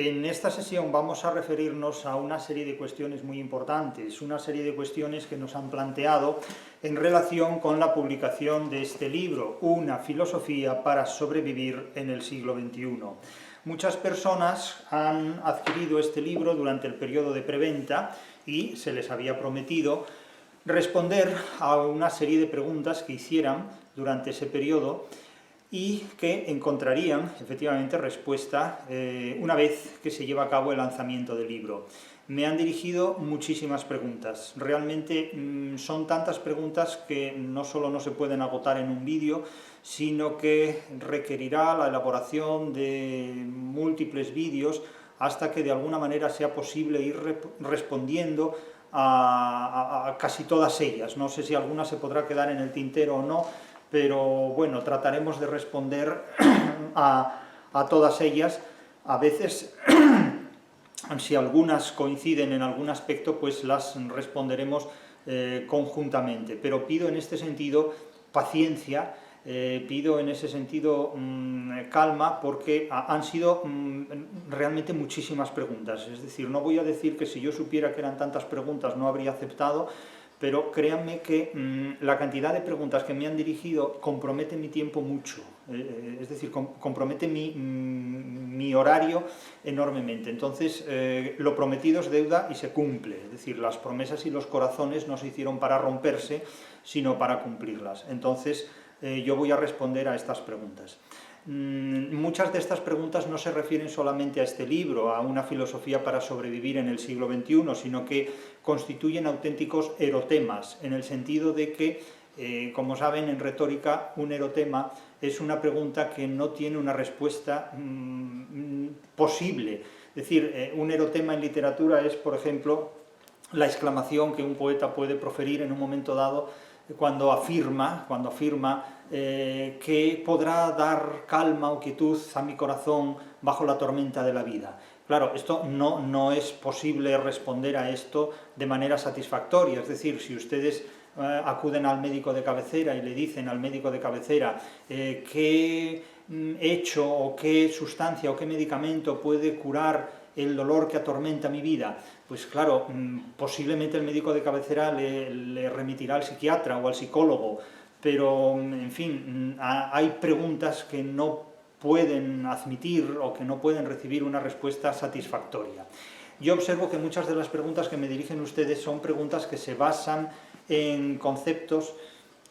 En esta sesión vamos a referirnos a una serie de cuestiones muy importantes, una serie de cuestiones que nos han planteado en relación con la publicación de este libro, Una filosofía para sobrevivir en el siglo XXI. Muchas personas han adquirido este libro durante el periodo de preventa y se les había prometido responder a una serie de preguntas que hicieran durante ese periodo y que encontrarían efectivamente respuesta una vez que se lleva a cabo el lanzamiento del libro. Me han dirigido muchísimas preguntas, realmente son tantas preguntas que no solo no se pueden agotar en un vídeo, sino que requerirá la elaboración de múltiples vídeos hasta que de alguna manera sea posible ir respondiendo a casi todas ellas. No sé si alguna se podrá quedar en el tintero o no, pero bueno, trataremos de responder a todas ellas. A veces, si algunas coinciden en algún aspecto, pues las responderemos conjuntamente. Pero pido en este sentido paciencia, pido en ese sentido calma, porque han sido realmente muchísimas preguntas. Es decir, no voy a decir que si yo supiera que eran tantas preguntas no habría aceptado, pero créanme que la cantidad de preguntas que me han dirigido compromete mi tiempo mucho, es decir, compromete mi horario enormemente. Entonces, lo prometido es deuda y se cumple, es decir, las promesas y los corazones no se hicieron para romperse, sino para cumplirlas. Entonces, yo voy a responder a estas preguntas. Muchas de estas preguntas no se refieren solamente a este libro, a una filosofía para sobrevivir en el siglo XXI, sino que constituyen auténticos erotemas, en el sentido de que, como saben, en retórica, un erotema es una pregunta que no tiene una respuesta posible. Es decir, un erotema en literatura es, por ejemplo, la exclamación que un poeta puede proferir en un momento dado cuando afirma que podrá dar calma o quietud a mi corazón bajo la tormenta de la vida. Claro, esto no es posible responder a esto de manera satisfactoria, es decir, si ustedes acuden al médico de cabecera y le dicen al médico de cabecera qué hecho o qué sustancia o qué medicamento puede curar el dolor que atormenta mi vida, pues claro, posiblemente el médico de cabecera le remitirá al psiquiatra o al psicólogo, pero, en fin, hay preguntas que no pueden admitir o que no pueden recibir una respuesta satisfactoria. Yo observo que muchas de las preguntas que me dirigen ustedes son preguntas que se basan en conceptos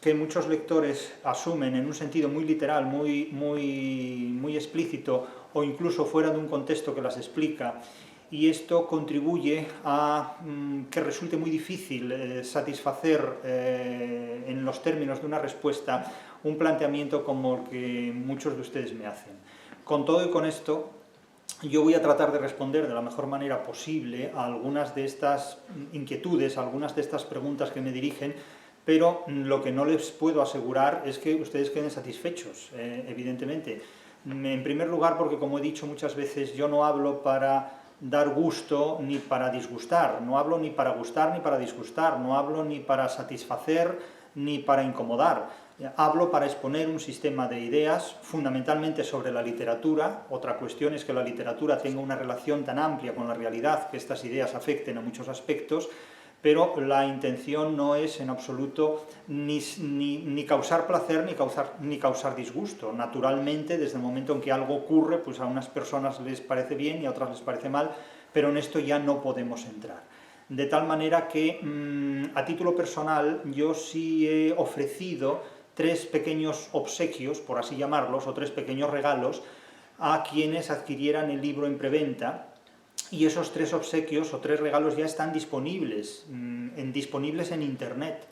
que muchos lectores asumen en un sentido muy literal, muy explícito, o incluso fuera de un contexto que las explica, y esto contribuye a que resulte muy difícil satisfacer en los términos de una respuesta un planteamiento como el que muchos de ustedes me hacen. Con todo y con esto, yo voy a tratar de responder de la mejor manera posible a algunas de estas inquietudes, a algunas de estas preguntas que me dirigen, pero lo que no les puedo asegurar es que ustedes queden satisfechos, evidentemente. En primer lugar, porque como he dicho muchas veces, yo no hablo para dar gusto ni para disgustar, no hablo ni para gustar ni para disgustar, no hablo ni para satisfacer ni para incomodar, hablo para exponer un sistema de ideas fundamentalmente sobre la literatura. Otra cuestión es que la literatura tenga una relación tan amplia con la realidad que estas ideas afecten a muchos aspectos, pero la intención no es en absoluto ni causar placer ni causar disgusto. Naturalmente, desde el momento en que algo ocurre, pues a unas personas les parece bien y a otras les parece mal, pero en esto ya no podemos entrar. De tal manera que, a título personal, yo sí he ofrecido 3 pequeños obsequios, por así llamarlos, o 3 pequeños regalos a quienes adquirieran el libro en preventa. Y esos 3 obsequios o 3 regalos ya están disponibles en Internet.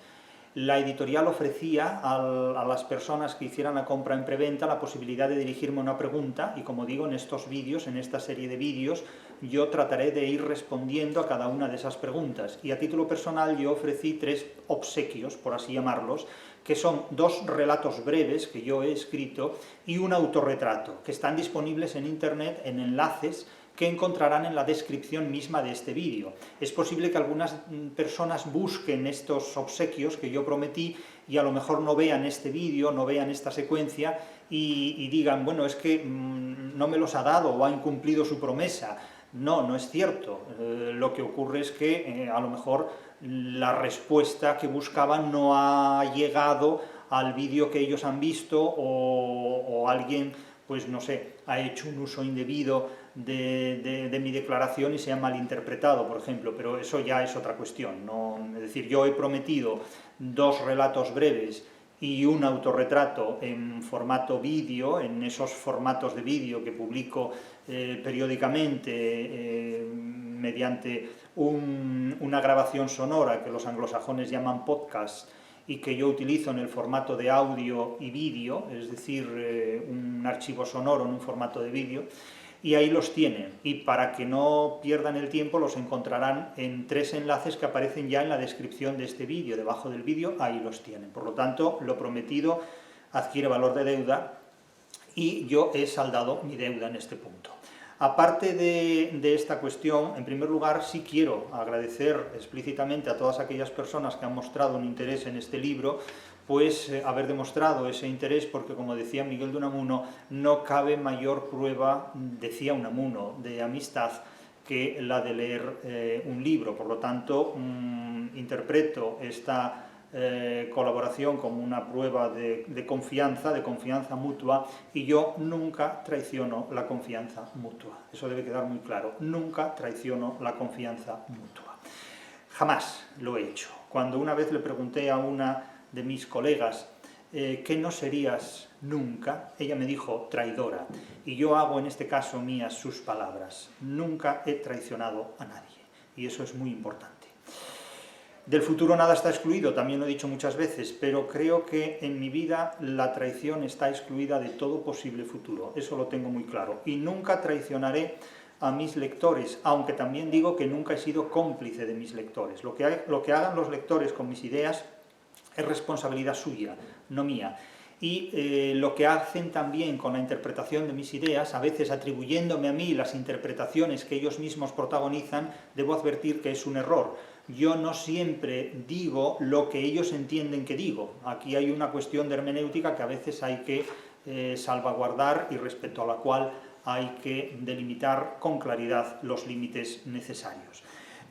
La editorial ofrecía a las personas que hicieran la compra en preventa la posibilidad de dirigirme una pregunta, y como digo, en estos vídeos, en esta serie de vídeos, yo trataré de ir respondiendo a cada una de esas preguntas. Y a título personal yo ofrecí 3 obsequios, por así llamarlos, que son 2 relatos breves que yo he escrito y un autorretrato, que están disponibles en Internet en enlaces que encontrarán en la descripción misma de este vídeo. Es posible que algunas personas busquen estos obsequios que yo prometí y a lo mejor no vean este vídeo, no vean esta secuencia, y digan, bueno, es que no me los ha dado o ha incumplido su promesa. No, no es cierto. Lo que ocurre es que a lo mejor la respuesta que buscaban no ha llegado al vídeo que ellos han visto, o alguien, pues no sé, ha hecho un uso indebido de mi declaración y se ha malinterpretado, por ejemplo, pero eso ya es otra cuestión, ¿no? Es decir, yo he prometido 2 relatos breves y un autorretrato en formato vídeo, en esos formatos de vídeo que publico periódicamente mediante una grabación sonora que los anglosajones llaman podcast, y que yo utilizo en el formato de audio y vídeo, es decir, un archivo sonoro en un formato de vídeo, y ahí los tienen. Y para que no pierdan el tiempo, los encontrarán en 3 enlaces que aparecen ya en la descripción de este vídeo. Debajo del vídeo, ahí los tienen. Por lo tanto, lo prometido adquiere valor de deuda y yo he saldado mi deuda en este punto. Aparte de esta cuestión, en primer lugar, sí quiero agradecer explícitamente a todas aquellas personas que han mostrado un interés en este libro, pues haber demostrado ese interés, porque como decía Miguel de Unamuno, no cabe mayor prueba, decía Unamuno, de amistad que la de leer un libro. Por lo tanto, interpreto esta colaboración como una prueba de confianza mutua, y yo nunca traiciono la confianza mutua. Eso debe quedar muy claro, nunca traiciono la confianza mutua. Jamás lo he hecho. Cuando una vez le pregunté a una de mis colegas, ¿qué no serías nunca?, ella me dijo, traidora, y yo hago en este caso mías sus palabras. Nunca he traicionado a nadie, y eso es muy importante. Del futuro nada está excluido, también lo he dicho muchas veces, pero creo que en mi vida la traición está excluida de todo posible futuro, eso lo tengo muy claro, y nunca traicionaré a mis lectores, aunque también digo que nunca he sido cómplice de mis lectores. Lo que hagan los lectores con mis ideas es responsabilidad suya, no mía. Y lo que hacen también con la interpretación de mis ideas, a veces atribuyéndome a mí las interpretaciones que ellos mismos protagonizan, debo advertir que es un error. Yo no siempre digo lo que ellos entienden que digo. Aquí hay una cuestión de hermenéutica que a veces hay que salvaguardar y respecto a la cual hay que delimitar con claridad los límites necesarios.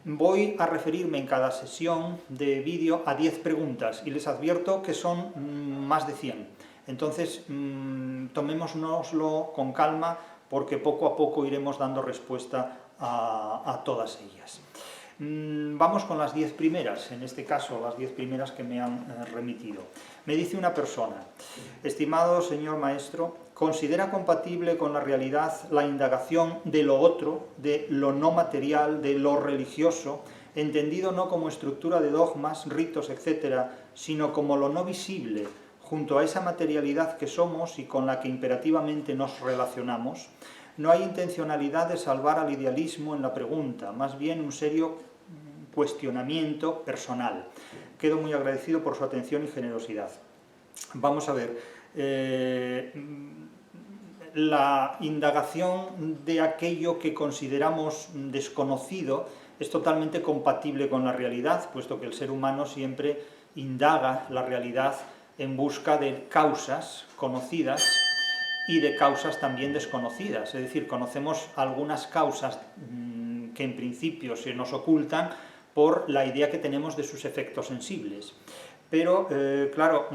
Voy a referirme en cada sesión de vídeo a 10 preguntas y les advierto que son más de 100. Entonces, tomémonoslo con calma, porque poco a poco iremos dando respuesta a todas ellas. Vamos con las 10 primeras, en este caso las 10 primeras que me han remitido. Me dice una persona: estimado señor maestro, ¿considera compatible con la realidad la indagación de lo otro, de lo no material, de lo religioso, entendido no como estructura de dogmas, ritos, etc., sino como lo no visible, junto a esa materialidad que somos y con la que imperativamente nos relacionamos? No hay intencionalidad de salvar al idealismo en la pregunta, más bien un serio cuestionamiento personal. Quedo muy agradecido por su atención y generosidad. Vamos a ver, la indagación de aquello que consideramos desconocido es totalmente compatible con la realidad, puesto que el ser humano siempre indaga la realidad en busca de causas conocidas y de causas también desconocidas. Es decir, conocemos algunas causas que en principio se nos ocultan por la idea que tenemos de sus efectos sensibles. Pero, claro,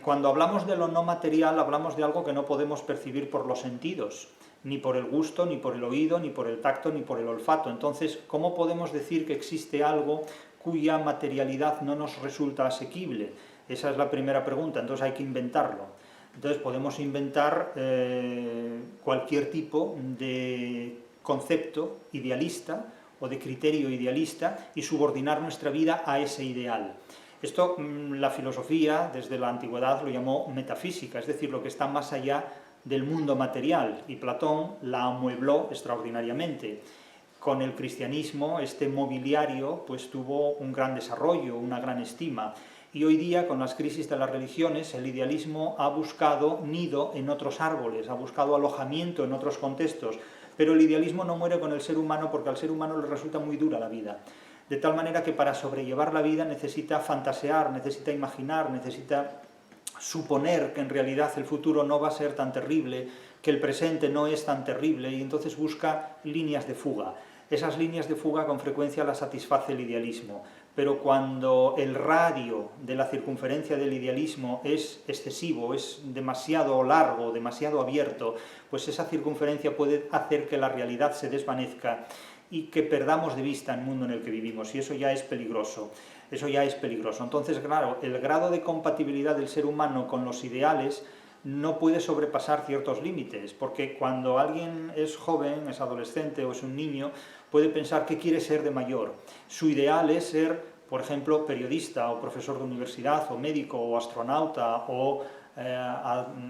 cuando hablamos de lo no material, hablamos de algo que no podemos percibir por los sentidos, ni por el gusto, ni por el oído, ni por el tacto, ni por el olfato. Entonces, ¿cómo podemos decir que existe algo cuya materialidad no nos resulta asequible? Esa es la primera pregunta, entonces hay que inventarlo. Entonces podemos inventar cualquier tipo de concepto idealista o de criterio idealista y subordinar nuestra vida a ese ideal. Esto la filosofía desde la antigüedad lo llamó metafísica, es decir, lo que está más allá del mundo material, y Platón la amuebló extraordinariamente. Con el cristianismo este mobiliario pues tuvo un gran desarrollo, una gran estima. Y hoy día, con las crisis de las religiones, el idealismo ha buscado nido en otros árboles, ha buscado alojamiento en otros contextos, pero el idealismo no muere con el ser humano, porque al ser humano le resulta muy dura la vida. De tal manera que para sobrellevar la vida necesita fantasear, necesita imaginar, necesita suponer que en realidad el futuro no va a ser tan terrible, que el presente no es tan terrible, y entonces busca líneas de fuga. Esas líneas de fuga con frecuencia las satisface el idealismo, pero cuando el radio de la circunferencia del idealismo es excesivo, es demasiado largo, demasiado abierto, pues esa circunferencia puede hacer que la realidad se desvanezca y que perdamos de vista el mundo en el que vivimos, y eso ya es peligroso. Eso ya es peligroso. Entonces, claro, el grado de compatibilidad del ser humano con los ideales no puede sobrepasar ciertos límites, porque cuando alguien es joven, es adolescente o es un niño, puede pensar qué quiere ser de mayor. Su ideal es ser, por ejemplo, periodista o profesor de universidad o médico o astronauta o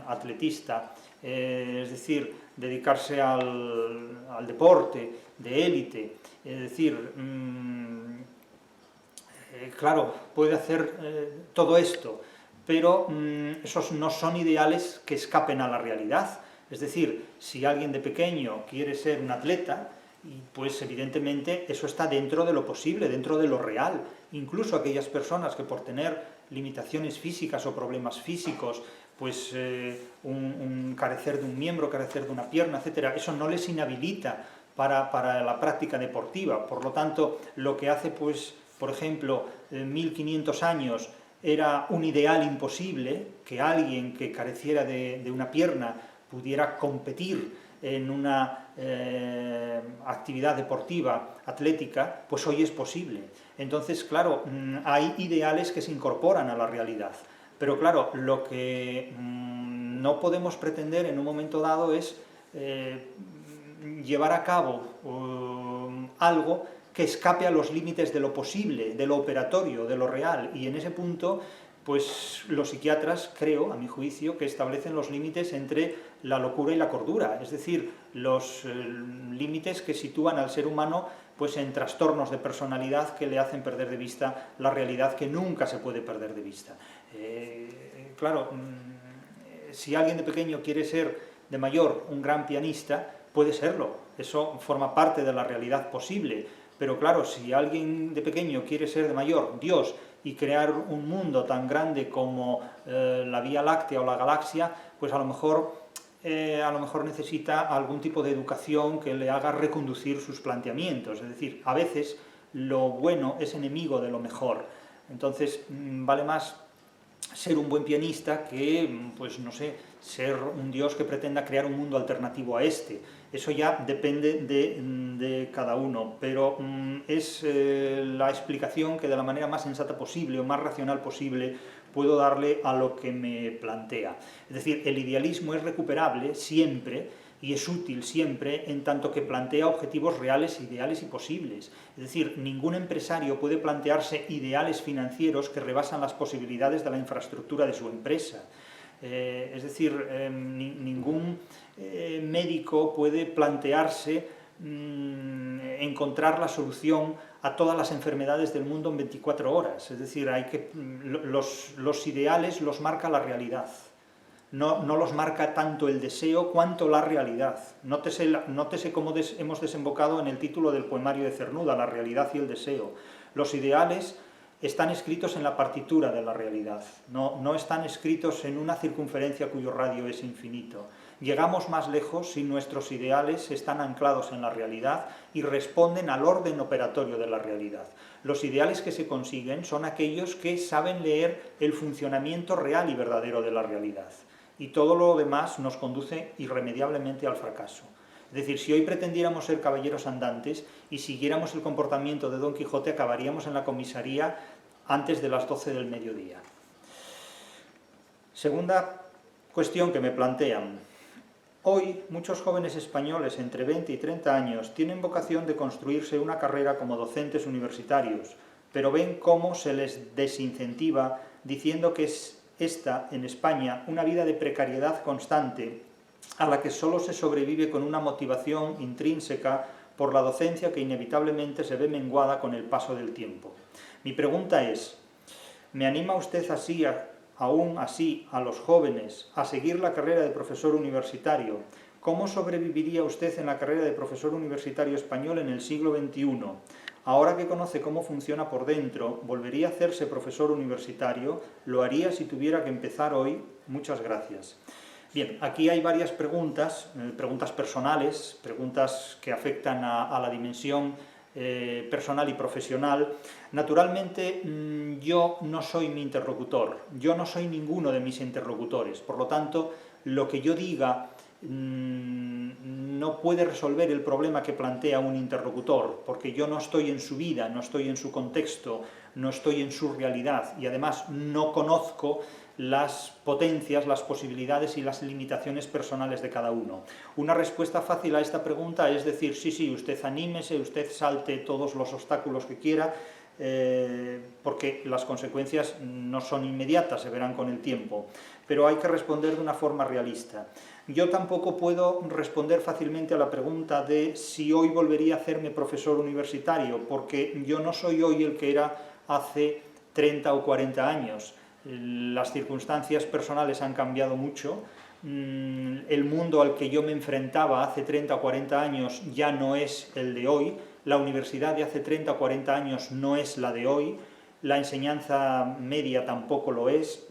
atletista, es decir, dedicarse al deporte de élite, es decir, claro, puede hacer todo esto, pero esos no son ideales que escapen a la realidad. Es decir, si alguien de pequeño quiere ser un atleta, pues evidentemente eso está dentro de lo posible, dentro de lo real. Incluso aquellas personas que por tener limitaciones físicas o problemas físicos, pues carecer de un miembro, carecer de una pierna, etcétera, eso no les inhabilita para la práctica deportiva. Por lo tanto, lo que hace, pues, por ejemplo, 1500 años era un ideal imposible, que alguien que careciera de una pierna pudiera competir en una actividad deportiva, atlética, pues hoy es posible. Entonces, claro, hay ideales que se incorporan a la realidad. Pero claro, lo que no podemos pretender en un momento dado es llevar a cabo algo que escape a los límites de lo posible, de lo operatorio, de lo real, y en ese punto, pues los psiquiatras, creo, a mi juicio, que establecen los límites entre la locura y la cordura, es decir, los límites que sitúan al ser humano pues en trastornos de personalidad que le hacen perder de vista la realidad que nunca se puede perder de vista. Claro, si alguien de pequeño quiere ser de mayor un gran pianista, puede serlo, eso forma parte de la realidad posible. Pero claro, si alguien de pequeño quiere ser de mayor Dios y crear un mundo tan grande como la Vía Láctea o la galaxia, pues a lo mejor necesita algún tipo de educación que le haga reconducir sus planteamientos. Es decir, a veces lo bueno es enemigo de lo mejor. Entonces, vale más ser un buen pianista que, pues no sé, ser un Dios que pretenda crear un mundo alternativo a este. Eso ya depende de cada uno, pero es la explicación que de la manera más sensata posible o más racional posible puedo darle a lo que me plantea. Es decir, el idealismo es recuperable siempre y es útil siempre en tanto que plantea objetivos reales, ideales y posibles. Es decir, ningún empresario puede plantearse ideales financieros que rebasan las posibilidades de la infraestructura de su empresa. Es decir, ningún médico puede plantearse encontrar la solución a todas las enfermedades del mundo en 24 horas. Es decir, los ideales los marca la realidad. No los marca tanto el deseo cuanto la realidad. Nótese cómo hemos desembocado en el título del poemario de Cernuda, la realidad y el deseo. Los ideales están escritos en la partitura de la realidad, no están escritos en una circunferencia cuyo radio es infinito. Llegamos más lejos si nuestros ideales están anclados en la realidad y responden al orden operatorio de la realidad. Los ideales que se consiguen son aquellos que saben leer el funcionamiento real y verdadero de la realidad. Y todo lo demás nos conduce irremediablemente al fracaso. Es decir, si hoy pretendiéramos ser caballeros andantes y siguiéramos el comportamiento de Don Quijote, acabaríamos en la comisaría antes de las 12 del mediodía. Segunda cuestión que me plantean. Hoy muchos jóvenes españoles entre 20 y 30 años tienen vocación de construirse una carrera como docentes universitarios, pero ven cómo se les desincentiva diciendo que es esta, en España, una vida de precariedad constante a la que solo se sobrevive con una motivación intrínseca por la docencia que inevitablemente se ve menguada con el paso del tiempo. Mi pregunta es, ¿me anima usted así, aún así, a los jóvenes a seguir la carrera de profesor universitario? ¿Cómo sobreviviría usted en la carrera de profesor universitario español en el siglo XXI? Ahora que conoce cómo funciona por dentro, ¿volvería a hacerse profesor universitario? Lo haría si tuviera que empezar hoy. Muchas gracias. Bien, aquí hay varias preguntas, preguntas personales, preguntas que afectan a la dimensión personal y profesional. Naturalmente, yo no soy mi interlocutor, yo no soy ninguno de mis interlocutores, por lo tanto, lo que yo diga no puede resolver el problema que plantea un interlocutor, porque yo no estoy en su vida, no estoy en su contexto, no estoy en su realidad, y además no conozco las potencias, las posibilidades y las limitaciones personales de cada uno. Una respuesta fácil a esta pregunta es decir, sí, usted anímese, usted salte todos los obstáculos que quiera, porque las consecuencias no son inmediatas, se verán con el tiempo, pero hay que responder de una forma realista. Yo tampoco puedo responder fácilmente a la pregunta de si hoy volvería a hacerme profesor universitario, porque yo no soy hoy el que era hace 30 o 40 años. Las circunstancias personales han cambiado mucho, el mundo al que yo me enfrentaba hace 30 o 40 años ya no es el de hoy, la universidad de hace 30 o 40 años no es la de hoy, la enseñanza media tampoco lo es,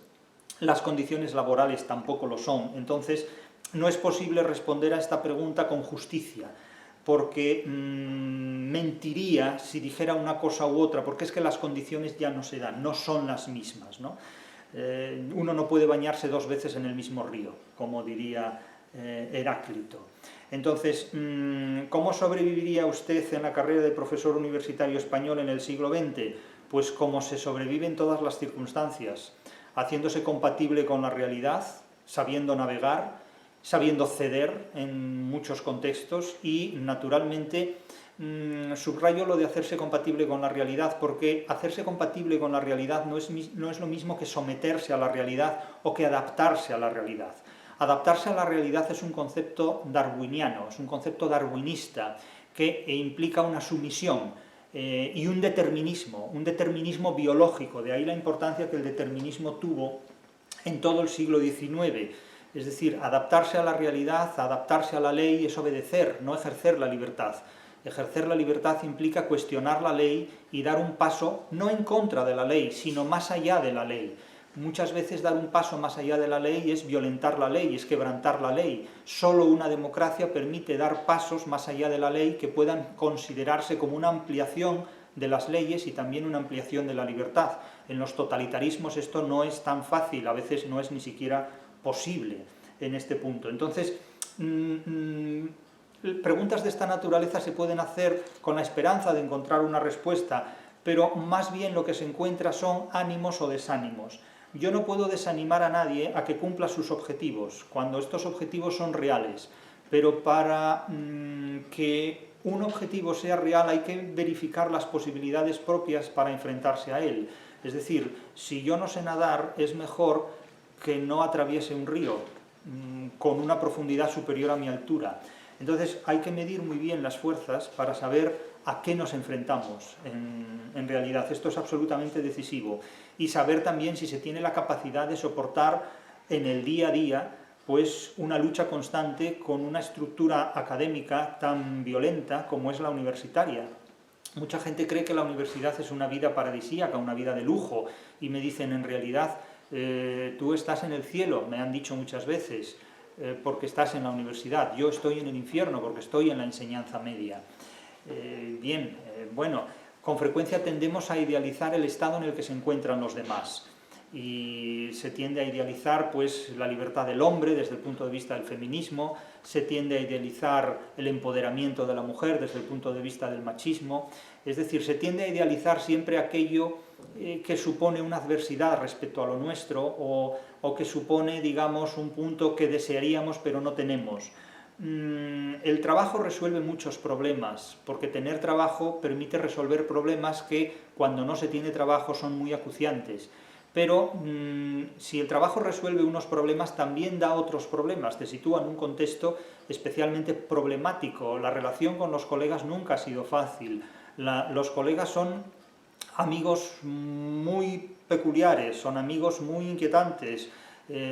las condiciones laborales tampoco lo son. Entonces, no es posible responder a esta pregunta con justicia, porque mentiría si dijera una cosa u otra, porque es que las condiciones ya no se dan, no son las mismas, ¿no? Uno no puede bañarse dos veces en el mismo río, como diría Heráclito. Entonces, ¿cómo sobreviviría usted en la carrera de profesor universitario español en el siglo XX? Pues como se sobrevive en todas las circunstancias, haciéndose compatible con la realidad, sabiendo navegar, sabiendo ceder en muchos contextos y, naturalmente, subrayo lo de hacerse compatible con la realidad, porque hacerse compatible con la realidad no es lo mismo que someterse a la realidad o que adaptarse a la realidad. Adaptarse a la realidad es un concepto darwiniano, es un concepto darwinista que implica una sumisión y un determinismo biológico, de ahí la importancia que el determinismo tuvo en todo el siglo XIX. Es decir, adaptarse a la realidad, adaptarse a la ley es obedecer, no ejercer la libertad. Ejercer la libertad implica cuestionar la ley y dar un paso no en contra de la ley, sino más allá de la ley. Muchas veces dar un paso más allá de la ley es violentar la ley, es quebrantar la ley. Solo una democracia permite dar pasos más allá de la ley que puedan considerarse como una ampliación de las leyes y también una ampliación de la libertad. En los totalitarismos esto no es tan fácil, a veces no es ni siquiera posible en este punto. Entonces, preguntas de esta naturaleza se pueden hacer con la esperanza de encontrar una respuesta, pero más bien lo que se encuentra son ánimos o desánimos. Yo no puedo desanimar a nadie a que cumpla sus objetivos, cuando estos objetivos son reales, pero para que un objetivo sea real hay que verificar las posibilidades propias para enfrentarse a él. Es decir, si yo no sé nadar, es mejor que no atraviese un río con una profundidad superior a mi altura. Entonces hay que medir muy bien las fuerzas para saber a qué nos enfrentamos en realidad. Esto es absolutamente decisivo. Y saber también si se tiene la capacidad de soportar en el día a día pues una lucha constante con una estructura académica tan violenta como es la universitaria. Mucha gente cree que la universidad es una vida paradisíaca, una vida de lujo, y me dicen, en realidad, tú estás en el cielo, me han dicho muchas veces, porque estás en la universidad. Yo estoy en el infierno porque estoy en la enseñanza media. Bueno, con frecuencia tendemos a idealizar el estado en el que se encuentran los demás. Y se tiende a idealizar pues, la libertad del hombre desde el punto de vista del feminismo, se tiende a idealizar el empoderamiento de la mujer desde el punto de vista del machismo, es decir, se tiende a idealizar siempre aquello que supone una adversidad respecto a lo nuestro o que supone, digamos, un punto que desearíamos pero no tenemos. El trabajo resuelve muchos problemas, porque tener trabajo permite resolver problemas que cuando no se tiene trabajo son muy acuciantes. Pero si el trabajo resuelve unos problemas, también da otros problemas, te sitúa en un contexto especialmente problemático. La relación con los colegas nunca ha sido fácil. Los colegas son amigos muy peculiares, son amigos muy inquietantes,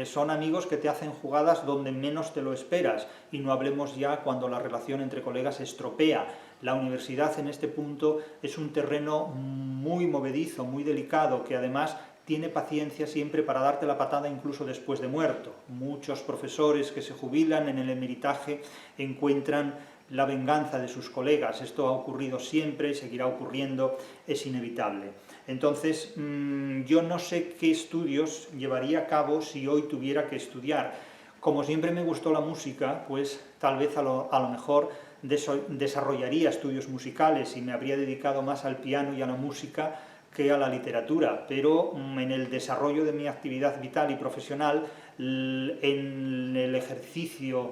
son amigos que te hacen jugadas donde menos te lo esperas, y no hablemos ya cuando la relación entre colegas se estropea. La universidad en este punto es un terreno muy movedizo, muy delicado, que además tiene paciencia siempre para darte la patada incluso después de muerto. Muchos profesores que se jubilan en el emeritaje encuentran la venganza de sus colegas. Esto ha ocurrido siempre, seguirá ocurriendo, es inevitable. Entonces, yo no sé qué estudios llevaría a cabo si hoy tuviera que estudiar. Como siempre me gustó la música, pues tal vez a lo mejor desarrollaría estudios musicales y me habría dedicado más al piano y a la música que a la literatura, pero en el desarrollo de mi actividad vital y profesional, en el ejercicio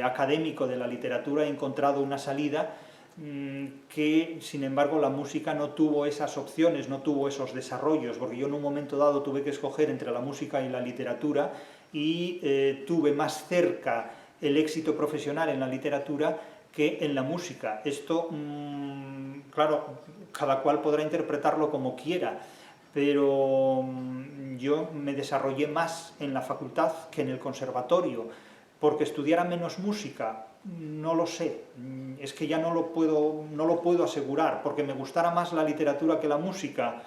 académico de la literatura he encontrado una salida que, sin embargo, la música no tuvo esas opciones, no tuvo esos desarrollos, porque yo en un momento dado tuve que escoger entre la música y la literatura y tuve más cerca el éxito profesional en la literatura que en la música. Esto, claro, cada cual podrá interpretarlo como quiera, pero yo me desarrollé más en la facultad que en el conservatorio. Porque estudiara menos música, no lo sé, es que ya no lo puedo asegurar, porque me gustara más la literatura que la música.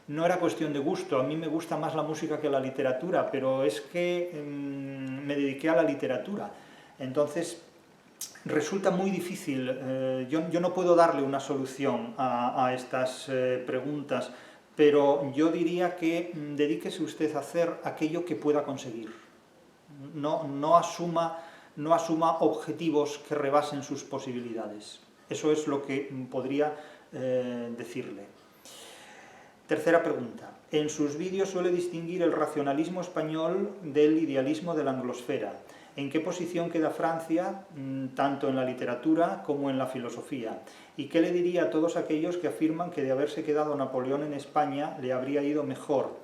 No era cuestión de gusto, a mí me gusta más la música que la literatura, pero es que me dediqué a la literatura. Entonces, resulta muy difícil, yo no puedo darle una solución a estas preguntas, pero yo diría que dedíquese usted a hacer aquello que pueda conseguir. No asuma objetivos que rebasen sus posibilidades. Eso es lo que podría decirle. Tercera pregunta. En sus vídeos suele distinguir el racionalismo español del idealismo de la anglosfera. ¿En qué posición queda Francia, tanto en la literatura como en la filosofía? ¿Y qué le diría a todos aquellos que afirman que de haberse quedado Napoleón en España le habría ido mejor?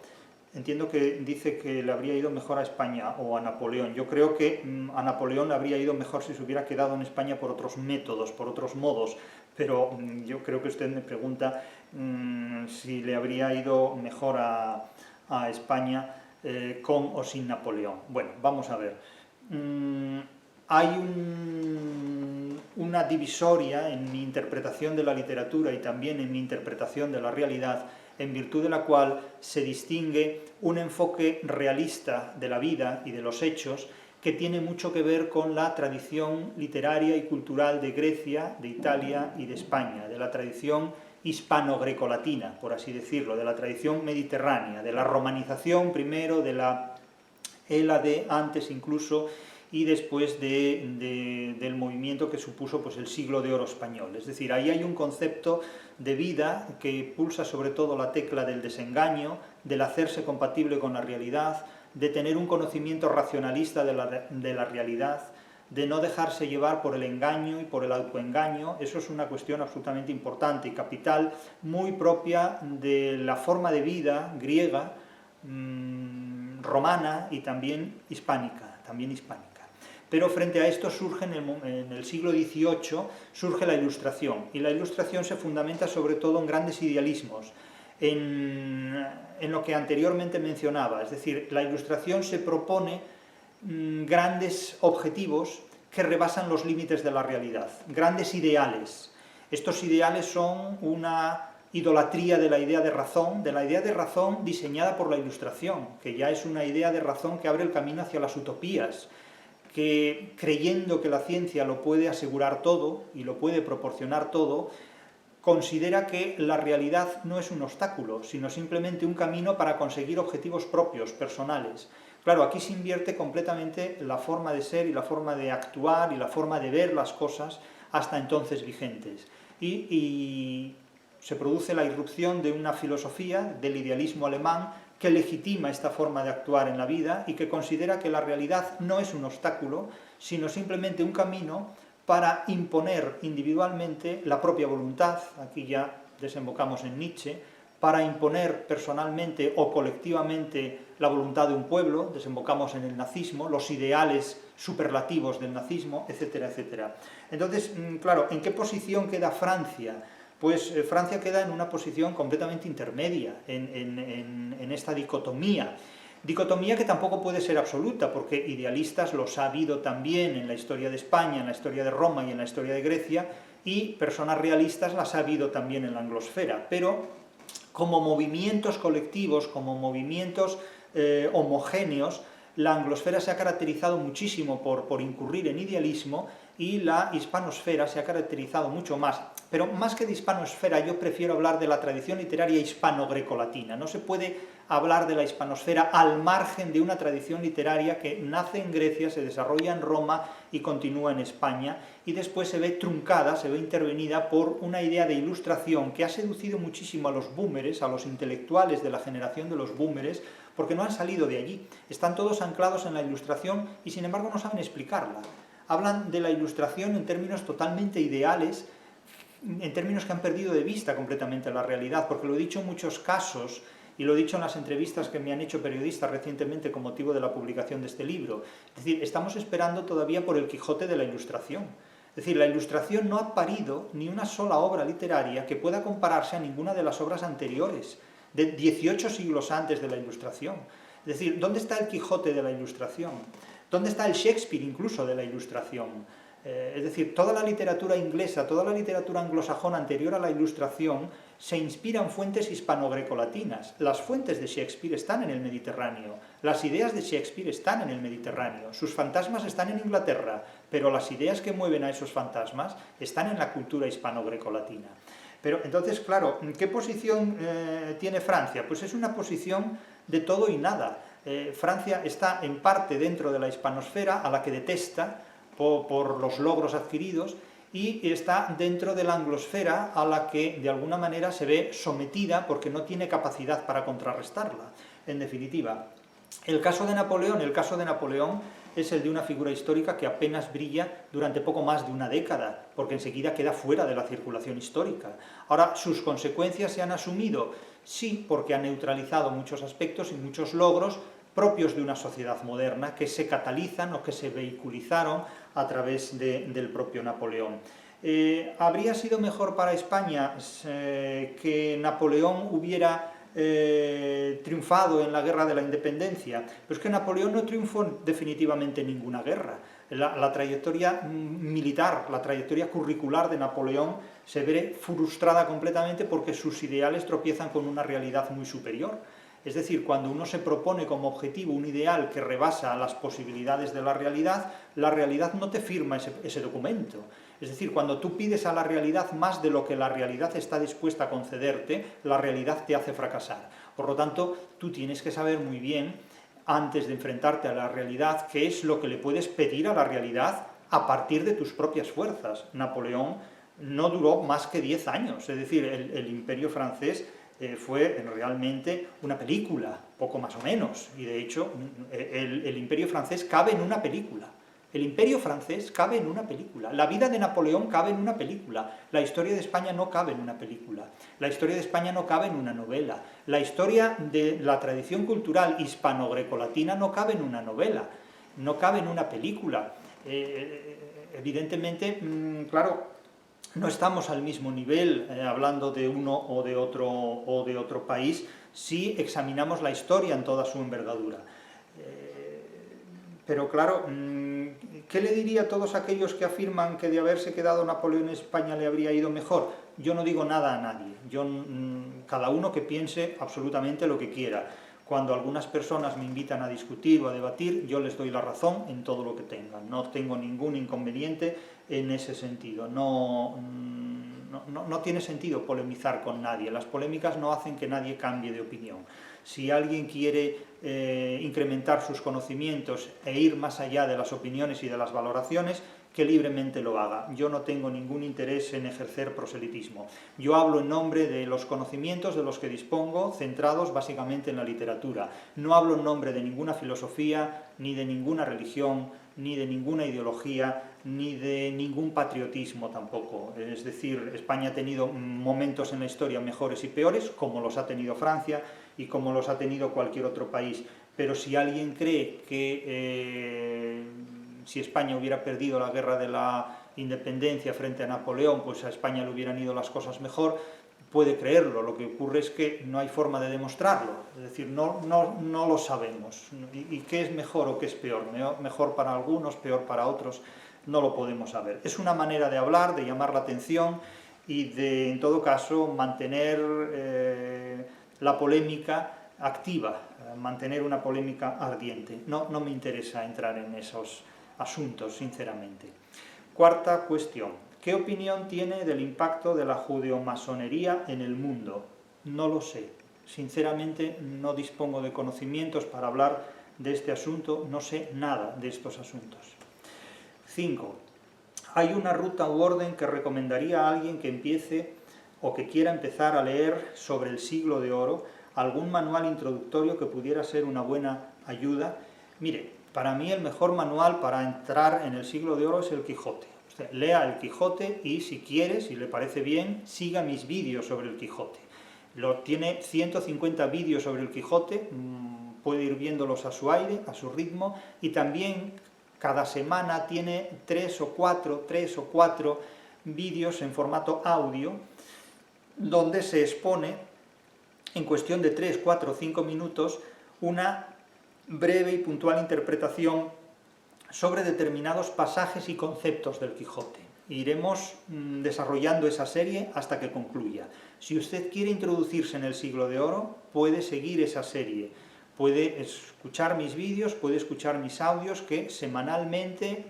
Entiendo que dice que le habría ido mejor a España o a Napoleón. Yo creo que a Napoleón le habría ido mejor si se hubiera quedado en España por otros métodos, por otros modos, pero yo creo que usted me pregunta si le habría ido mejor a España con o sin Napoleón. Bueno, vamos a ver. Hay una divisoria en mi interpretación de la literatura y también en mi interpretación de la realidad, en virtud de la cual se distingue un enfoque realista de la vida y de los hechos que tiene mucho que ver con la tradición literaria y cultural de Grecia, de Italia y de España, de la tradición hispano-grecolatina, por así decirlo, de la tradición mediterránea, de la romanización primero, de la Hélade antes incluso, y después del movimiento que supuso pues, el siglo de oro español. Es decir, ahí hay un concepto de vida que pulsa sobre todo la tecla del desengaño, del hacerse compatible con la realidad, de tener un conocimiento racionalista de la realidad, de no dejarse llevar por el engaño y por el autoengaño. Eso es una cuestión absolutamente importante y capital, muy propia de la forma de vida griega, romana y también hispánica. Pero frente a esto surge en el siglo XVIII surge la Ilustración, y la Ilustración se fundamenta sobre todo en grandes idealismos, en lo que anteriormente mencionaba, es decir, la Ilustración se propone grandes objetivos que rebasan los límites de la realidad, grandes ideales. Estos ideales son una idolatría de la idea de razón diseñada por la Ilustración, que ya es una idea de razón que abre el camino hacia las utopías, que creyendo que la ciencia lo puede asegurar todo y lo puede proporcionar todo, considera que la realidad no es un obstáculo, sino simplemente un camino para conseguir objetivos propios, personales. Claro, aquí se invierte completamente la forma de ser y la forma de actuar y la forma de ver las cosas hasta entonces vigentes. Y se produce la irrupción de una filosofía, del idealismo alemán, que legitima esta forma de actuar en la vida y que considera que la realidad no es un obstáculo, sino simplemente un camino para imponer individualmente la propia voluntad, aquí ya desembocamos en Nietzsche, para imponer personalmente o colectivamente la voluntad de un pueblo, desembocamos en el nazismo, los ideales superlativos del nazismo, etcétera, etcétera. Entonces, claro, ¿en qué posición queda Francia? Pues Francia queda en una posición completamente intermedia, en esta dicotomía. Dicotomía que tampoco puede ser absoluta, porque idealistas los ha habido también en la historia de España, en la historia de Roma y en la historia de Grecia, y personas realistas las ha habido también en la anglosfera, pero como movimientos colectivos, como movimientos homogéneos, la anglosfera se ha caracterizado muchísimo por incurrir en idealismo y la hispanosfera se ha caracterizado mucho más. Pero más que de hispanosfera, yo prefiero hablar de la tradición literaria hispano-grecolatina. No se puede hablar de la hispanosfera al margen de una tradición literaria que nace en Grecia, se desarrolla en Roma y continúa en España, y después se ve truncada, se ve intervenida por una idea de ilustración que ha seducido muchísimo a los boomers, a los intelectuales de la generación de los boomers, porque no han salido de allí. Están todos anclados en la ilustración y sin embargo no saben explicarla. Hablan de la ilustración en términos totalmente ideales, en términos que han perdido de vista completamente la realidad, porque lo he dicho en muchos casos, y lo he dicho en las entrevistas que me han hecho periodistas recientemente con motivo de la publicación de este libro. Es decir, estamos esperando todavía por el Quijote de la Ilustración. Es decir, la Ilustración no ha parido ni una sola obra literaria que pueda compararse a ninguna de las obras anteriores, de 18 siglos antes de la Ilustración. Es decir, ¿dónde está el Quijote de la Ilustración? ¿Dónde está el Shakespeare incluso de la Ilustración? Es decir, toda la literatura inglesa, toda la literatura anglosajona anterior a la Ilustración se inspira en fuentes hispano-grecolatinas. Las fuentes de Shakespeare están en el Mediterráneo, las ideas de Shakespeare están en el Mediterráneo, sus fantasmas están en Inglaterra, pero las ideas que mueven a esos fantasmas están en la cultura hispano-grecolatina. Pero entonces, claro, ¿qué posición tiene Francia? Pues es una posición de todo y nada. Francia está en parte dentro de la hispanosfera, a la que detesta, por los logros adquiridos, y está dentro de la anglosfera a la que de alguna manera se ve sometida porque no tiene capacidad para contrarrestarla. En definitiva, el caso de Napoleón es el de una figura histórica que apenas brilla durante poco más de una década, porque enseguida queda fuera de la circulación histórica. Ahora, ¿sus consecuencias se han asumido? Sí, porque ha neutralizado muchos aspectos y muchos logros propios de una sociedad moderna que se catalizan o que se vehiculizaron a través del propio Napoleón. ¿Habría sido mejor para España que Napoleón hubiera triunfado en la guerra de la independencia? Pues que Napoleón no triunfó definitivamente en ninguna guerra. La trayectoria militar, la trayectoria curricular de Napoleón se ve frustrada completamente porque sus ideales tropiezan con una realidad muy superior. Es decir, cuando uno se propone como objetivo un ideal que rebasa las posibilidades de la realidad no te firma ese documento. Es decir, cuando tú pides a la realidad más de lo que la realidad está dispuesta a concederte, la realidad te hace fracasar. Por lo tanto, tú tienes que saber muy bien, antes de enfrentarte a la realidad, qué es lo que le puedes pedir a la realidad a partir de tus propias fuerzas. Napoleón no duró más que 10 años, es decir, el Imperio francés fue realmente una película, poco más o menos, y de hecho el Imperio francés cabe en una película. El Imperio francés cabe en una película, la vida de Napoleón cabe en una película, la historia de España no cabe en una película, la historia de España no cabe en una novela, la historia de la tradición cultural hispano-grecolatina no cabe en una novela, no cabe en una película. Evidentemente, claro, no estamos al mismo nivel hablando de uno o de otro país si examinamos la historia en toda su envergadura. Pero claro, ¿qué le diría a todos aquellos que afirman que de haberse quedado Napoleón en España le habría ido mejor? Yo no digo nada a nadie, cada uno que piense absolutamente lo que quiera. Cuando algunas personas me invitan a discutir o a debatir, yo les doy la razón en todo lo que tengan. No tengo ningún inconveniente en ese sentido. No tiene sentido polemizar con nadie. Las polémicas no hacen que nadie cambie de opinión. Si alguien quiere incrementar sus conocimientos e ir más allá de las opiniones y de las valoraciones, que libremente lo haga. Yo no tengo ningún interés en ejercer proselitismo. Yo hablo en nombre de los conocimientos de los que dispongo, centrados básicamente en la literatura. No hablo en nombre de ninguna filosofía, ni de ninguna religión, ni de ninguna ideología, ni de ningún patriotismo tampoco. Es decir, España ha tenido momentos en la historia mejores y peores, como los ha tenido Francia y como los ha tenido cualquier otro país. Pero si alguien cree que si España hubiera perdido la guerra de la independencia frente a Napoleón, pues a España le hubieran ido las cosas mejor, puede creerlo, lo que ocurre es que no hay forma de demostrarlo, es decir, no lo sabemos. ¿Y qué es mejor o qué es peor? Mejor para algunos, peor para otros, no lo podemos saber. Es una manera de hablar, de llamar la atención y de, en todo caso, mantener la polémica activa, mantener una polémica ardiente. No me interesa entrar en esos asuntos, sinceramente. Cuarta cuestión. ¿Qué opinión tiene del impacto de la judeomasonería en el mundo? No lo sé. Sinceramente, no dispongo de conocimientos para hablar de este asunto, no sé nada de estos asuntos. 5. ¿Hay una ruta u orden que recomendaría a alguien que empiece o que quiera empezar a leer sobre el Siglo de Oro? ¿Algún manual introductorio que pudiera ser una buena ayuda? Mire, para mí el mejor manual para entrar en el Siglo de Oro es el Quijote. Usted lea el Quijote y, si quiere, si le parece bien, siga mis vídeos sobre el Quijote. Tiene 150 vídeos sobre el Quijote, puede ir viéndolos a su aire, a su ritmo, y también cada semana tiene 3 o 4 vídeos en formato audio, donde se expone, en cuestión de 3, 4 o 5 minutos, una breve y puntual interpretación sobre determinados pasajes y conceptos del Quijote. Iremos desarrollando esa serie hasta que concluya. Si usted quiere introducirse en el Siglo de Oro, puede seguir esa serie, puede escuchar mis vídeos, puede escuchar mis audios que semanalmente,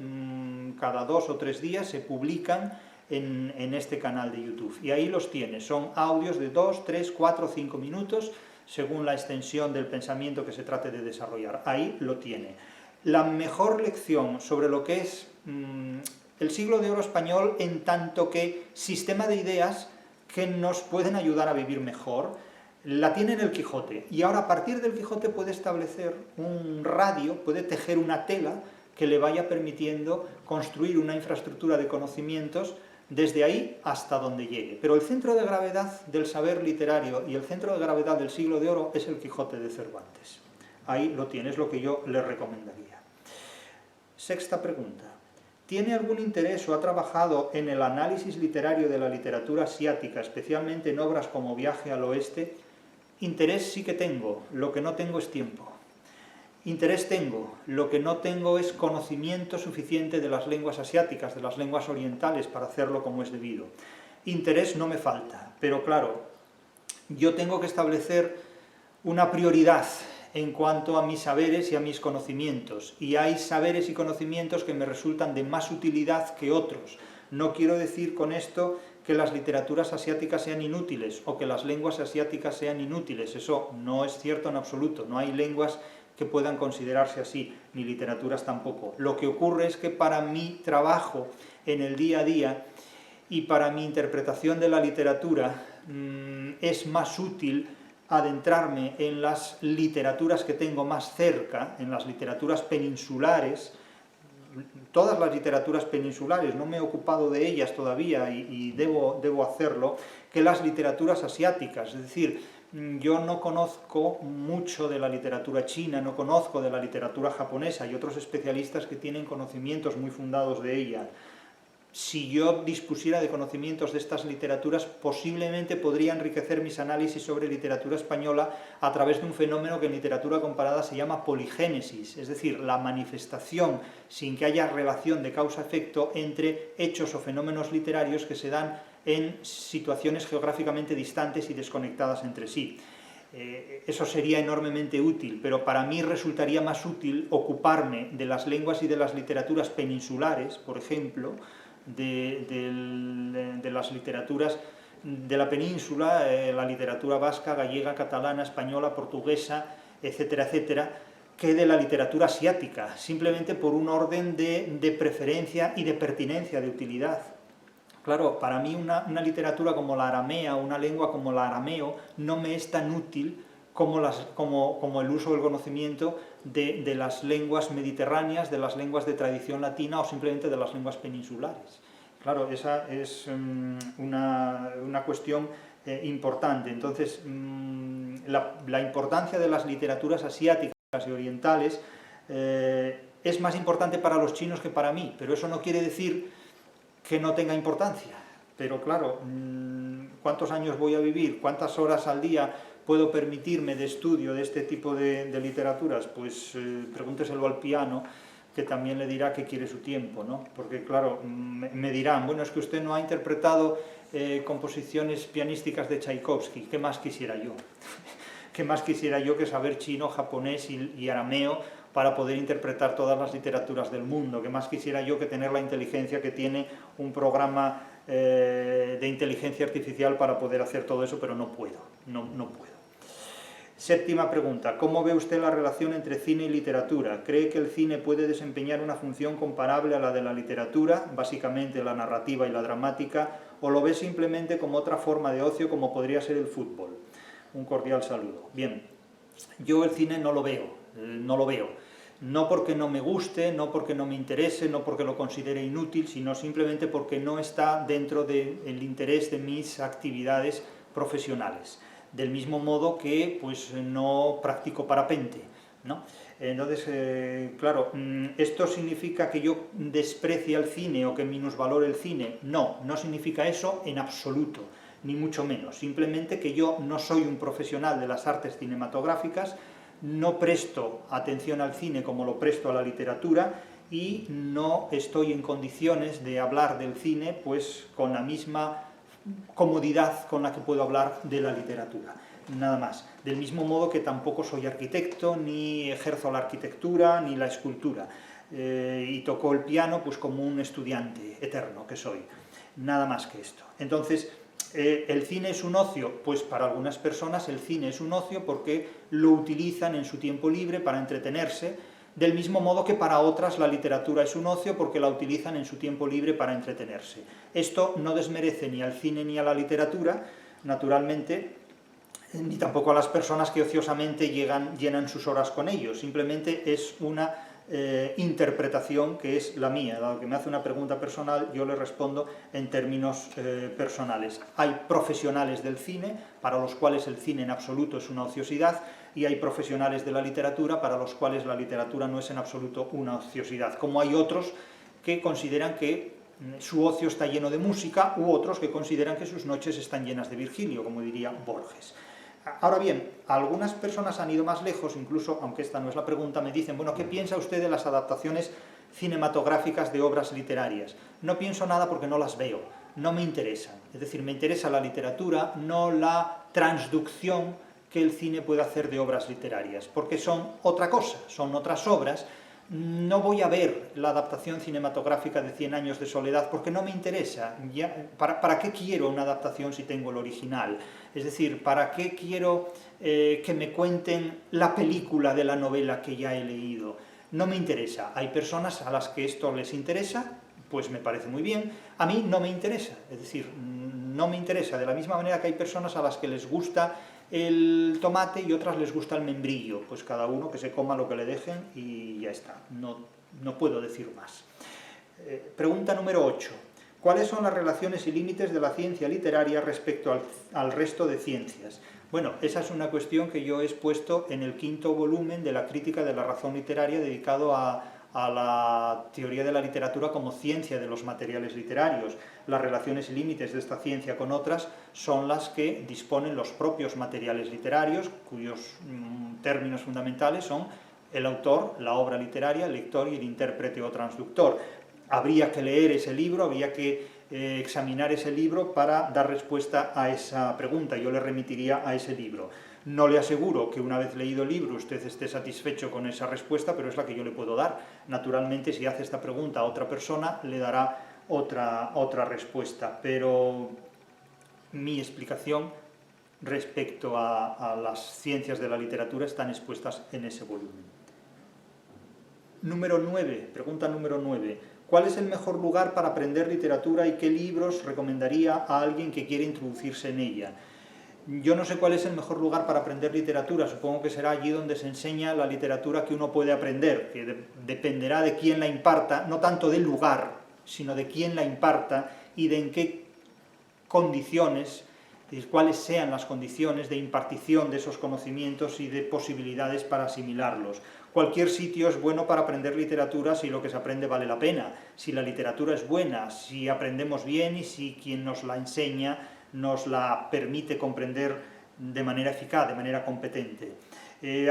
cada 2 o 3 días, se publican en este canal de YouTube. Y ahí los tiene, son audios de 2, 3, 4, 5 minutos, según la extensión del pensamiento que se trate de desarrollar. Ahí lo tiene. La mejor lección sobre lo que es el Siglo de Oro español, en tanto que sistema de ideas que nos pueden ayudar a vivir mejor, la tiene en el Quijote. Y ahora, a partir del Quijote, puede establecer un radio, puede tejer una tela que le vaya permitiendo construir una infraestructura de conocimientos desde ahí hasta donde llegue. Pero el centro de gravedad del saber literario y el centro de gravedad del Siglo de Oro es el Quijote de Cervantes. Ahí lo tiene, es lo que yo le recomendaría. Sexta pregunta. ¿Tiene algún interés o ha trabajado en el análisis literario de la literatura asiática, especialmente en obras como Viaje al Oeste? Interés sí que tengo, lo que no tengo es tiempo. Interés tengo, lo que no tengo es conocimiento suficiente de las lenguas asiáticas, de las lenguas orientales, para hacerlo como es debido. Interés no me falta, pero claro, yo tengo que establecer una prioridad en cuanto a mis saberes y a mis conocimientos, y hay saberes y conocimientos que me resultan de más utilidad que otros. No quiero decir con esto que las literaturas asiáticas sean inútiles, o que las lenguas asiáticas sean inútiles, eso no es cierto en absoluto, no hay lenguas que puedan considerarse así, ni literaturas tampoco. Lo que ocurre es que para mi trabajo en el día a día y para mi interpretación de la literatura es más útil adentrarme en las literaturas que tengo más cerca, en las literaturas peninsulares, todas las literaturas peninsulares, no me he ocupado de ellas todavía y debo hacerlo, que las literaturas asiáticas. Es decir, yo no conozco mucho de la literatura china, no conozco de la literatura japonesa, hay otros especialistas que tienen conocimientos muy fundados de ella. Si yo dispusiera de conocimientos de estas literaturas, posiblemente podría enriquecer mis análisis sobre literatura española a través de un fenómeno que en literatura comparada se llama poligénesis, es decir, la manifestación, sin que haya relación de causa-efecto, entre hechos o fenómenos literarios que se dan en situaciones geográficamente distantes y desconectadas entre sí. Eso sería enormemente útil, pero para mí resultaría más útil ocuparme de las lenguas y de las literaturas peninsulares, por ejemplo, de las literaturas de la península, la literatura vasca, gallega, catalana, española, portuguesa, etcétera, etcétera, que de la literatura asiática, simplemente por un orden de preferencia y de pertinencia, de utilidad. Claro, para mí una literatura como la aramea, una lengua como el arameo, no me es tan útil como el uso del conocimiento de las lenguas mediterráneas, de las lenguas de tradición latina o simplemente de las lenguas peninsulares. Claro, esa es una cuestión importante. Entonces, la importancia de las literaturas asiáticas y orientales es más importante para los chinos que para mí, pero eso no quiere decir que no tenga importancia. Pero claro, ¿cuántos años voy a vivir? ¿Cuántas horas al día puedo permitirme de estudio de este tipo de literaturas? Pues pregúnteselo al piano, que también le dirá que quiere su tiempo, ¿no? Porque claro, me dirán, bueno, es que usted no ha interpretado composiciones pianísticas de Tchaikovsky, ¿qué más quisiera yo? ¿Qué más quisiera yo que saber chino, japonés y arameo para poder interpretar todas las literaturas del mundo? ¿Qué más quisiera yo que tener la inteligencia que tiene un programa de inteligencia artificial para poder hacer todo eso? Pero no puedo, no puedo. Séptima pregunta, ¿cómo ve usted la relación entre cine y literatura? ¿Cree que el cine puede desempeñar una función comparable a la de la literatura, básicamente la narrativa y la dramática, o lo ve simplemente como otra forma de ocio como podría ser el fútbol? Un cordial saludo. Bien, yo el cine no lo veo, no porque no me guste, no porque no me interese, no porque lo considere inútil, sino simplemente porque no está dentro del interés de mis actividades profesionales. Del mismo modo que pues, no practico parapente, ¿no? Entonces, claro, ¿esto significa que yo desprecie al cine o que minusvalore el cine? No, no significa eso en absoluto, ni mucho menos. Simplemente que yo no soy un profesional de las artes cinematográficas, no presto atención al cine como lo presto a la literatura y no estoy en condiciones de hablar del cine pues con la misma comodidad con la que puedo hablar de la literatura, nada más. Del mismo modo que tampoco soy arquitecto, ni ejerzo la arquitectura, ni la escultura, y toco el piano pues como un estudiante eterno que soy, nada más que esto. Entonces, ¿el cine es un ocio? Pues para algunas personas el cine es un ocio porque lo utilizan en su tiempo libre para entretenerse, del mismo modo que para otras la literatura es un ocio porque la utilizan en su tiempo libre para entretenerse. Esto no desmerece ni al cine ni a la literatura, naturalmente, ni tampoco a las personas que ociosamente llenan sus horas con ellos, simplemente es una interpretación que es la mía. Dado que me hace una pregunta personal, yo le respondo en términos personales. Hay profesionales del cine, para los cuales el cine en absoluto es una ociosidad, y hay profesionales de la literatura, para los cuales la literatura no es en absoluto una ociosidad, como hay otros que consideran que su ocio está lleno de música, u otros que consideran que sus noches están llenas de Virgilio, como diría Borges. Ahora bien, algunas personas han ido más lejos, incluso, aunque esta no es la pregunta, me dicen, bueno, ¿qué piensa usted de las adaptaciones cinematográficas de obras literarias? No pienso nada porque no las veo, no me interesan. Es decir, me interesa la literatura, no la transducción que el cine puede hacer de obras literarias, porque son otra cosa, son otras obras. No voy a ver la adaptación cinematográfica de 100 años de soledad porque no me interesa. ¿Para qué quiero una adaptación si tengo el original? Es decir, ¿para qué quiero que me cuenten la película de la novela que ya he leído? No me interesa. Hay personas a las que esto les interesa, pues me parece muy bien. A mí no me interesa, es decir, no me interesa. De la misma manera que hay personas a las que les gusta el tomate y otras les gusta el membrillo, pues cada uno que se coma lo que le dejen y ya está, no puedo decir más. Pregunta número 8. ¿Cuáles son las relaciones y límites de la ciencia literaria respecto al resto de ciencias? Bueno, esa es una cuestión que yo he expuesto en el 5º volumen de la crítica de la razón literaria, dedicado a la teoría de la literatura como ciencia de los materiales literarios. Las relaciones y límites de esta ciencia con otras son las que disponen los propios materiales literarios, cuyos términos fundamentales son el autor, la obra literaria, el lector y el intérprete o transductor. Habría que leer ese libro, habría que examinar ese libro para dar respuesta a esa pregunta. Yo le remitiría a ese libro. No le aseguro que una vez leído el libro usted esté satisfecho con esa respuesta, pero es la que yo le puedo dar. Naturalmente, si hace esta pregunta a otra persona, le dará otra respuesta, pero mi explicación respecto a las ciencias de la literatura están expuestas en ese volumen. Número 9, pregunta número 9. ¿Cuál es el mejor lugar para aprender literatura y qué libros recomendaría a alguien que quiere introducirse en ella? Yo no sé cuál es el mejor lugar para aprender literatura, supongo que será allí donde se enseña la literatura que uno puede aprender, que dependerá de quién la imparta, no tanto del lugar, sino de quién la imparta y de en qué condiciones, cuáles sean las condiciones de impartición de esos conocimientos y de posibilidades para asimilarlos. Cualquier sitio es bueno para aprender literatura si lo que se aprende vale la pena, si la literatura es buena, si aprendemos bien y si quien nos la enseña nos la permite comprender de manera eficaz, de manera competente.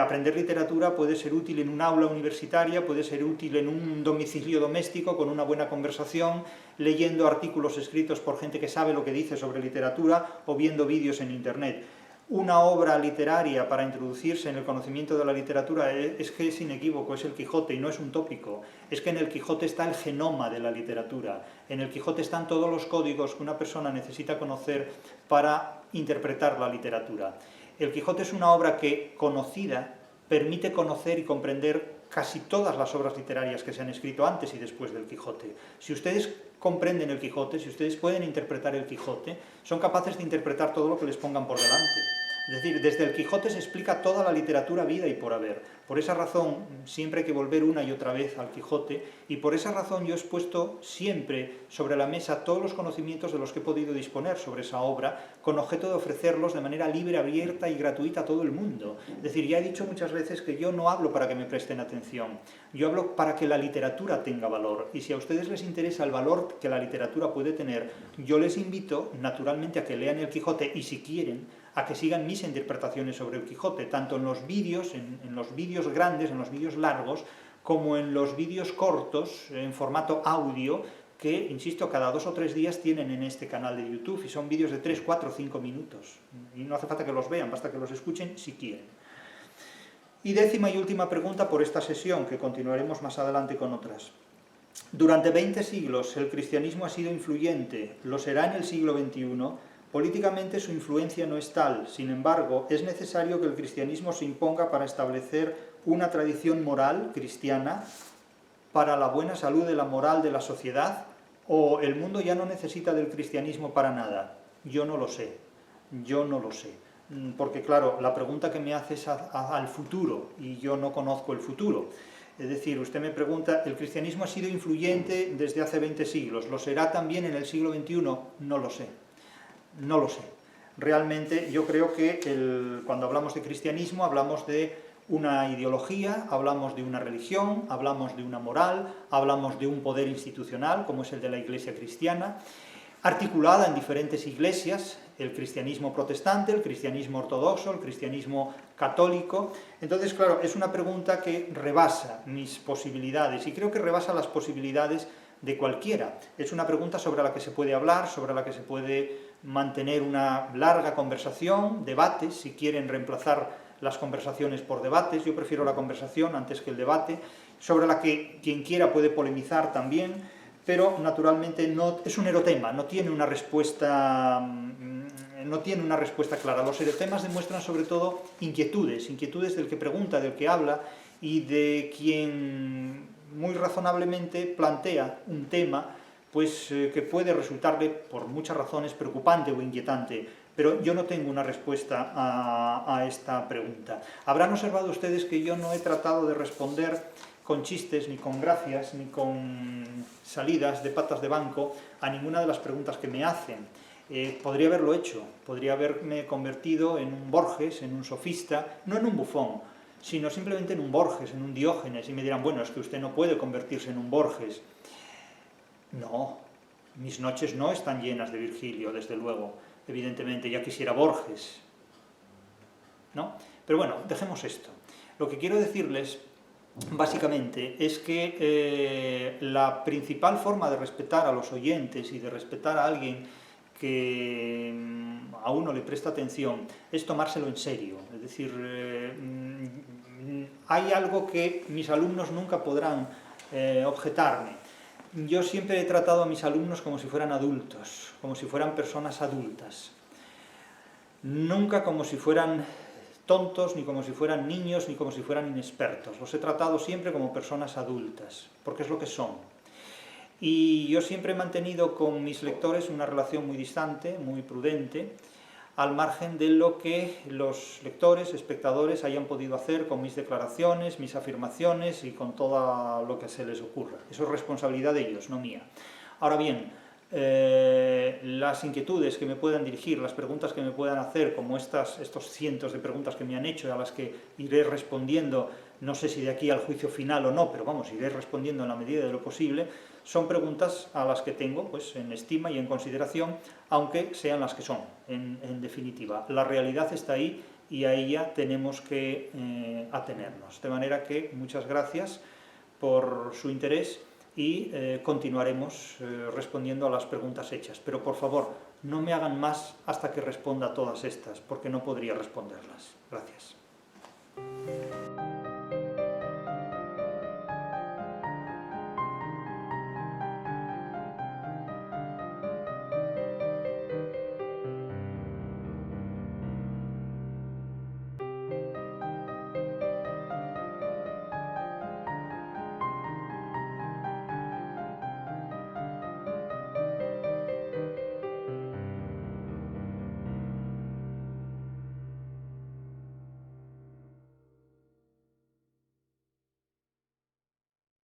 Aprender literatura puede ser útil en un aula universitaria, puede ser útil en un domicilio doméstico con una buena conversación, leyendo artículos escritos por gente que sabe lo que dice sobre literatura o viendo vídeos en internet. Una obra literaria para introducirse en el conocimiento de la literatura es que es inequívoco, es el Quijote, y no es un tópico. Es que en el Quijote está el genoma de la literatura. En el Quijote están todos los códigos que una persona necesita conocer para interpretar la literatura. El Quijote es una obra que, conocida, permite conocer y comprender casi todas las obras literarias que se han escrito antes y después del Quijote. Si ustedes comprenden el Quijote, si ustedes pueden interpretar el Quijote, son capaces de interpretar todo lo que les pongan por delante. Es decir, desde el Quijote se explica toda la literatura vida y por haber. Por esa razón, siempre hay que volver una y otra vez al Quijote, y por esa razón yo he expuesto siempre sobre la mesa todos los conocimientos de los que he podido disponer sobre esa obra, con objeto de ofrecerlos de manera libre, abierta y gratuita a todo el mundo. Es decir, ya he dicho muchas veces que yo no hablo para que me presten atención, yo hablo para que la literatura tenga valor, y si a ustedes les interesa el valor que la literatura puede tener, yo les invito, naturalmente, a que lean el Quijote, y si quieren, a que sigan mis interpretaciones sobre el Quijote, tanto en los vídeos, en los vídeos grandes, en los vídeos largos, como en los vídeos cortos, en formato audio, que, insisto, cada 2 o 3 días tienen en este canal de YouTube, y son vídeos de 3, 4, 5 minutos. Y no hace falta que los vean, basta que los escuchen si quieren. Y décima y última pregunta por esta sesión, que continuaremos más adelante con otras. Durante 20 siglos el cristianismo ha sido influyente, lo será en el siglo XXI. Políticamente su influencia no es tal, sin embargo, es necesario que el cristianismo se imponga para establecer una tradición moral cristiana para la buena salud de la moral de la sociedad, o el mundo ya no necesita del cristianismo para nada. Yo no lo sé, porque claro, la pregunta que me hace es al futuro, y yo no conozco el futuro. Es decir, usted me pregunta, ¿el cristianismo ha sido influyente desde hace 20 siglos? ¿Lo será también en el siglo XXI? No lo sé. No lo sé. Realmente yo creo que cuando hablamos de cristianismo hablamos de una ideología, hablamos de una religión, hablamos de una moral, hablamos de un poder institucional, como es el de la Iglesia cristiana, articulada en diferentes iglesias, el cristianismo protestante, el cristianismo ortodoxo, el cristianismo católico. Entonces, claro, es una pregunta que rebasa mis posibilidades, y creo que rebasa las posibilidades de cualquiera. Es una pregunta sobre la que se puede hablar, sobre la que se puede mantener una larga conversación, debates, si quieren reemplazar las conversaciones por debates, yo prefiero la conversación antes que el debate, sobre la que quien quiera puede polemizar también, pero naturalmente no, es un erotema, no tiene una respuesta clara. Los erotemas demuestran sobre todo inquietudes del que pregunta, del que habla, y de quien muy razonablemente plantea un tema pues que puede resultarle por muchas razones preocupante o inquietante, pero yo no tengo una respuesta a esta pregunta. Habrán observado ustedes que yo no he tratado de responder con chistes, ni con gracias, ni con salidas de patas de banco a ninguna de las preguntas que me hacen. Podría haberlo hecho, podría haberme convertido en un Borges, en un sofista, no en un bufón, sino simplemente en un Borges, en un Diógenes, y me dirán, bueno, es que usted no puede convertirse en un Borges. No, mis noches no están llenas de Virgilio, desde luego, evidentemente, ya quisiera Borges, ¿no? Pero bueno, dejemos esto. Lo que quiero decirles, básicamente, es que la principal forma de respetar a los oyentes y de respetar a alguien que a uno le presta atención es tomárselo en serio. Es decir, hay algo que mis alumnos nunca podrán objetarme. Yo siempre he tratado a mis alumnos como si fueran adultos, como si fueran personas adultas. Nunca como si fueran tontos, ni como si fueran niños, ni como si fueran inexpertos. Los he tratado siempre como personas adultas, porque es lo que son. Y yo siempre he mantenido con mis lectores una relación muy distante, muy prudente, al margen de lo que los lectores, espectadores, hayan podido hacer con mis declaraciones, mis afirmaciones y con todo lo que se les ocurra. Eso es responsabilidad de ellos, no mía. Ahora bien, las inquietudes que me puedan dirigir, las preguntas que me puedan hacer, como estos cientos de preguntas que me han hecho y a las que iré respondiendo, no sé si de aquí al juicio final o no, pero vamos, iré respondiendo en la medida de lo posible, son preguntas a las que tengo pues, en estima y en consideración, aunque sean las que son, en definitiva. La realidad está ahí y a ella tenemos que atenernos. De manera que muchas gracias por su interés y continuaremos respondiendo a las preguntas hechas. Pero por favor, no me hagan más hasta que responda a todas estas, porque no podría responderlas. Gracias.